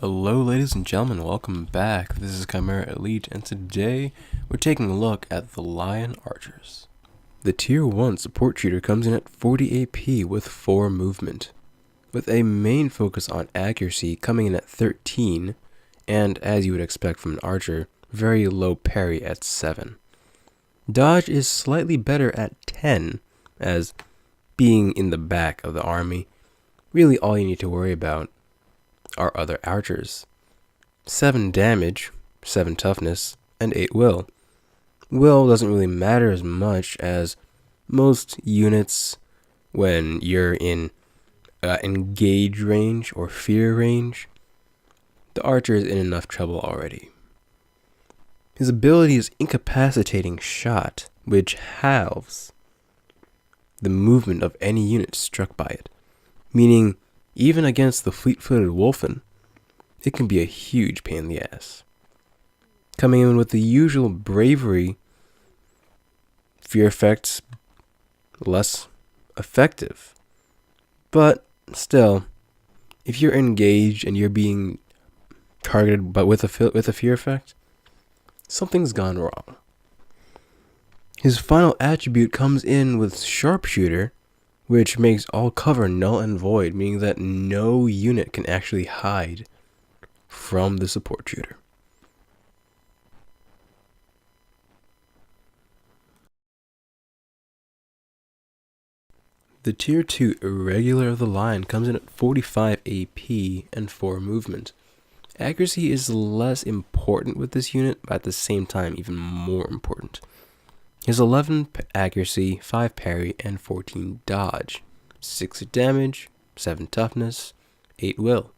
Hello ladies and gentlemen, welcome back. This is Chimera Elite, and today we're taking a look at the Lion Archers. The Tier 1 support shooter comes in at 40 AP with 4 movement, with a main focus on accuracy coming in at 13, and as you would expect from an archer, very low parry at 7. Dodge is slightly better at 10, as being in the back of the army, really all you need to worry about are other archers. 7 damage, 7 toughness, and 8 will. Will doesn't really matter as much as most units when you're in engage range or fear range. The archer is in enough trouble already. His ability is Incapacitating Shot, which halves the movement of any unit struck by it, meaning even against the fleet-footed Wolfen, it can be a huge pain in the ass. Coming in with the usual bravery, fear effects less effective. But still, if you're engaged and you're being targeted but with a fear effect, something's gone wrong. His final attribute comes in with Sharpshooter, which makes all cover null and void, meaning that no unit can actually hide from the support shooter. The Tier 2 Irregular of the Lion comes in at 45 AP and 4 movement. Accuracy is less important with this unit, but at the same time even more important. His 11 accuracy, 5 parry, and 14 dodge, 6 damage, 7 toughness, 8 will.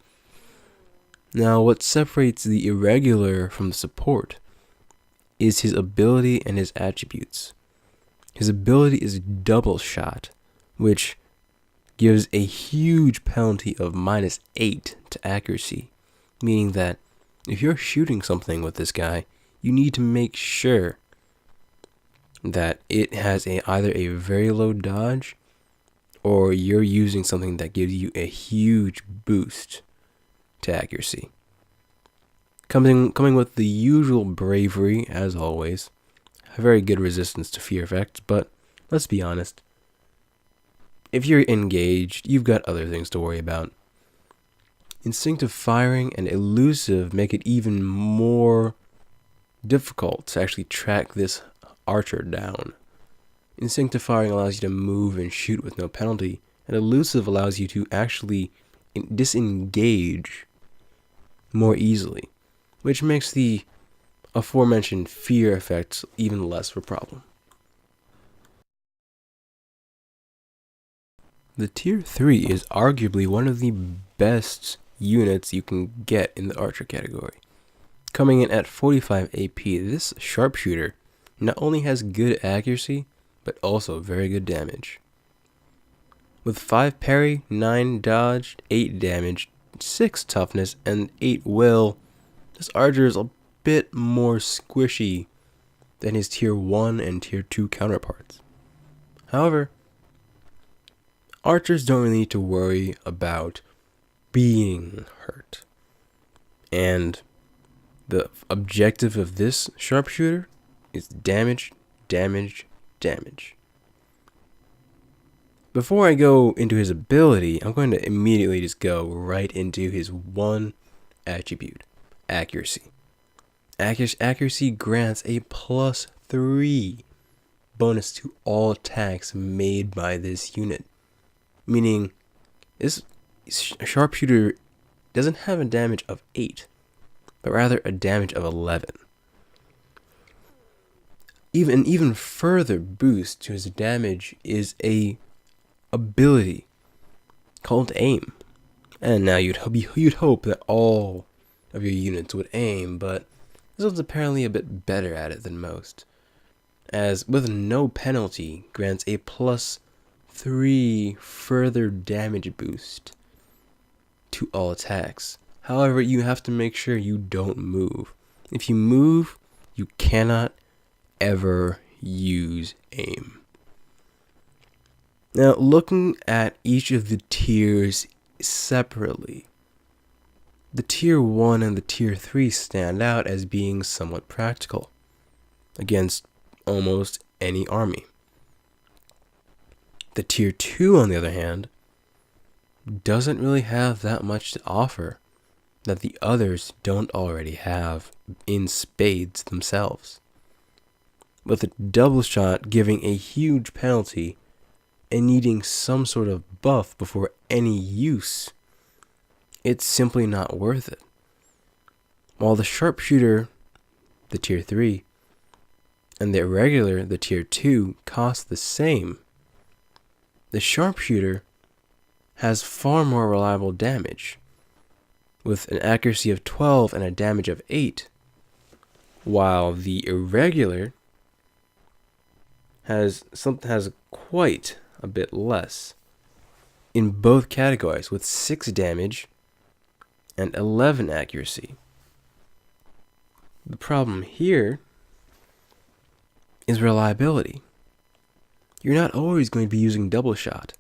Now, what separates the irregular from the support is his ability and his attributes. His ability is Double Shot, which gives a huge penalty of -8 to accuracy, meaning that if you're shooting something with this guy, you need to make sure that it has either a very low dodge or you're using something that gives you a huge boost to accuracy. Coming with the usual bravery, as always, a very good resistance to fear effects, but let's be honest, if you're engaged, you've got other things to worry about. Instinctive firing and elusive make it even more difficult to actually track this archer down. Instinctive firing allows you to move and shoot with no penalty, and elusive allows you to actually disengage more easily, which makes the aforementioned fear effects even less of a problem. The Tier 3 is arguably one of the best units you can get in the archer category. Coming in at 45 AP, this sharpshooter not only has good accuracy, but also very good damage. With 5 parry, 9 dodge, 8 damage, 6 toughness, and 8 will, this archer is a bit more squishy than his Tier 1 and Tier 2 counterparts. However, archers don't really need to worry about being hurt. And the objective of this sharpshooter is damage, damage, damage. Before I go into his ability, I'm going to immediately just go right into his one attribute, accuracy. Accuracy grants a +3 bonus to all attacks made by this unit, meaning this sharpshooter doesn't have a damage of 8, but rather a damage of 11. Even further boost to his damage is a ability called aim. And now you'd hope that all of your units would aim, but this one's apparently a bit better at it than most, as with no penalty grants a +3 further damage boost to all attacks. However, you have to make sure you don't move. If you move, you cannot ever use aim. Now, looking at each of the tiers separately, The Tier 1 and the Tier 3 stand out as being somewhat practical against almost any army. The Tier 2, on the other hand, doesn't really have that much to offer that the others don't already have in spades themselves. With a double shot giving a huge penalty and needing some sort of buff before any use, it's simply not worth it. While the sharpshooter, the Tier 3, and the irregular, the Tier 2, cost the same, the sharpshooter has far more reliable damage, with an accuracy of 12 and a damage of 8, while the irregular has quite a bit less in both categories, with 6 damage and 11 accuracy. The problem here is reliability. You're not always going to be using double shot.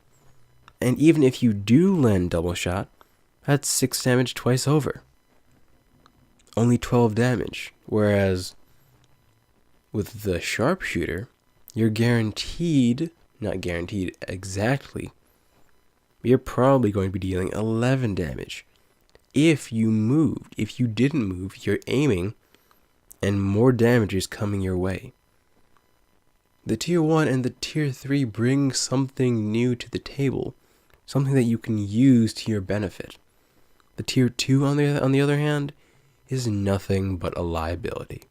And even if you do land double shot, that's 6 damage twice over. Only 12 damage. Whereas with the sharpshooter, you're guaranteed, not guaranteed exactly, you're probably going to be dealing 11 damage. If you moved, if you didn't move, you're aiming and more damage is coming your way. The Tier 1 and the Tier 3 bring something new to the table, something that you can use to your benefit. The Tier 2, on the other hand, is nothing but a liability.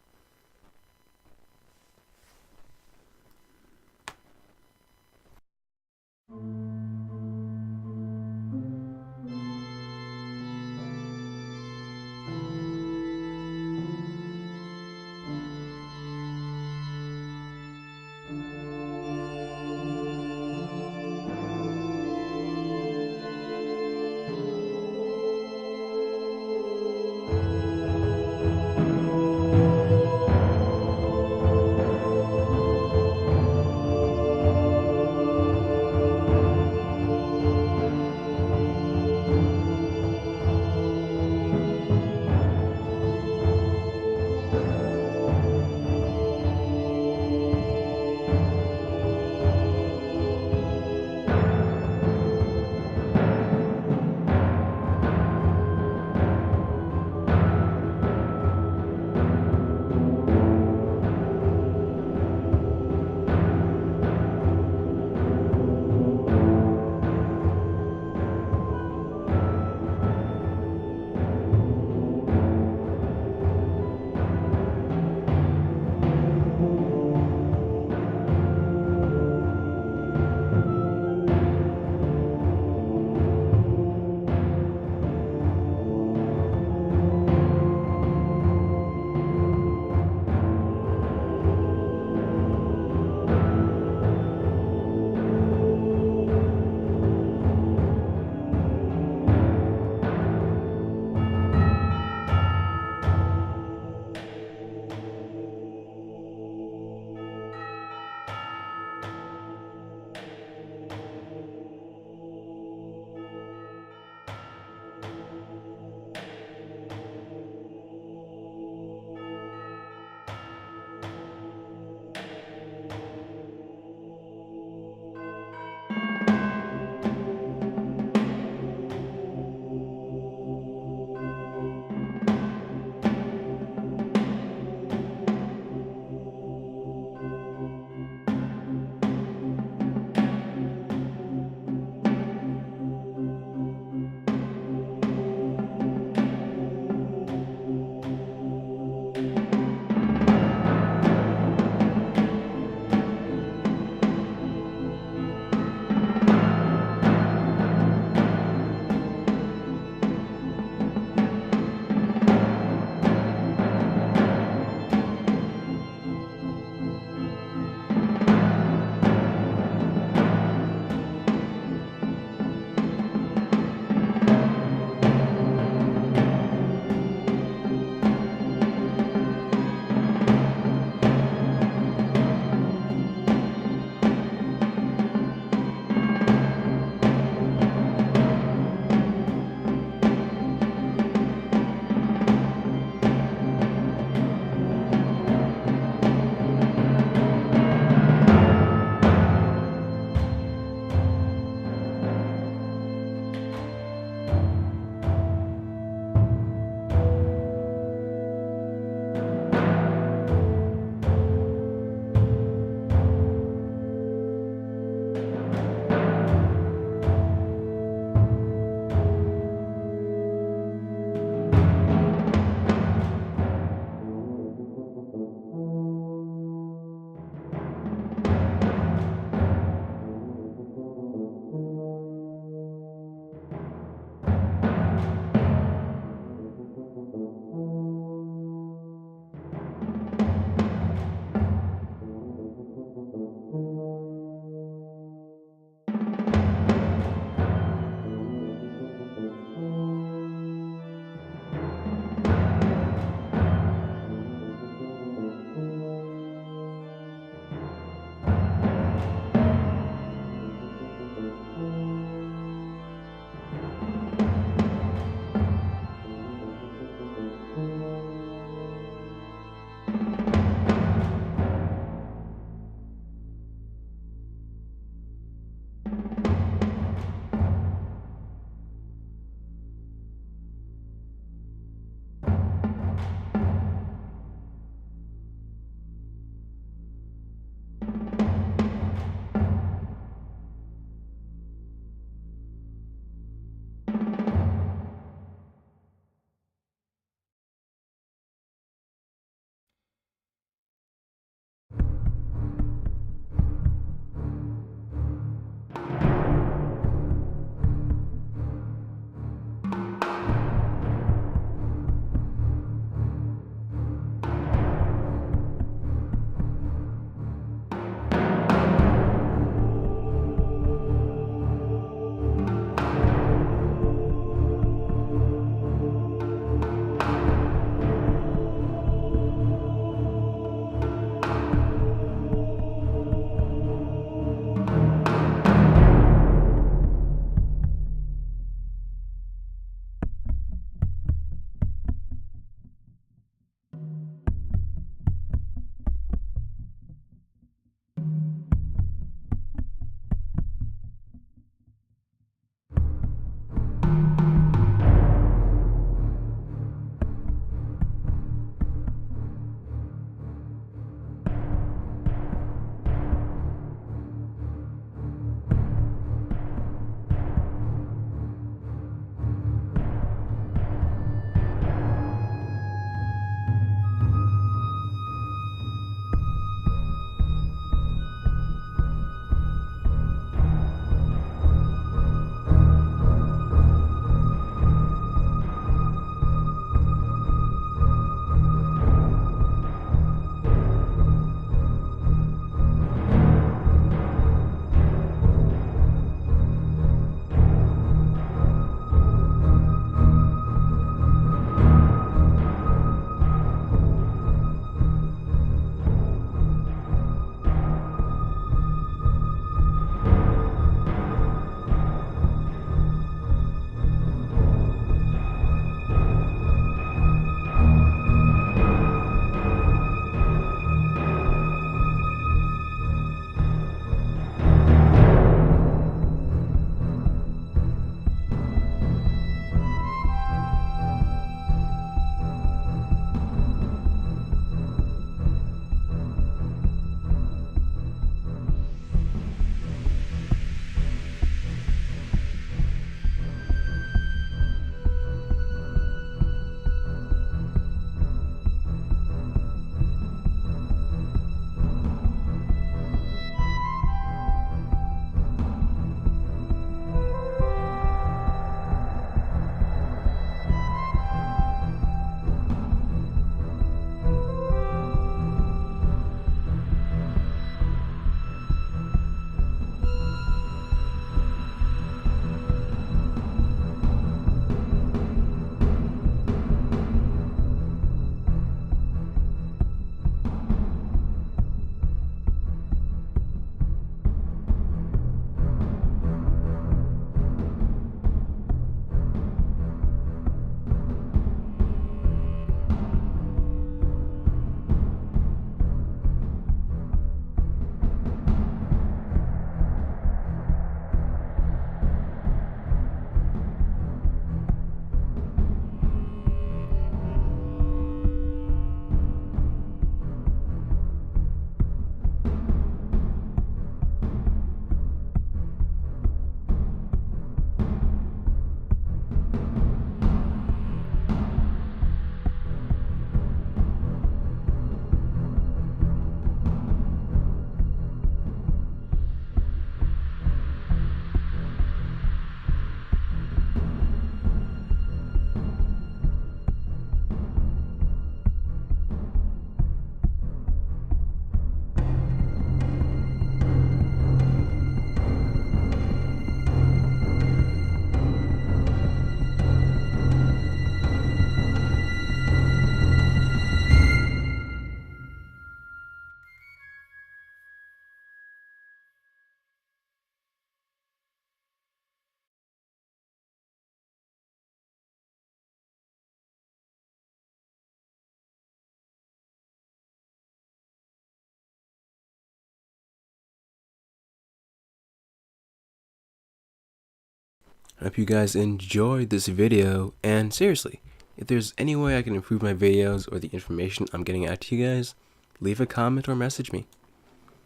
I hope you guys enjoyed this video, and seriously, if there's any way I can improve my videos or the information I'm getting out to you guys, leave a comment or message me.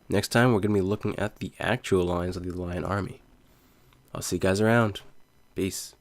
Next time, we're going to be looking at the actual lines of the Lion Army. I'll see you guys around. Peace.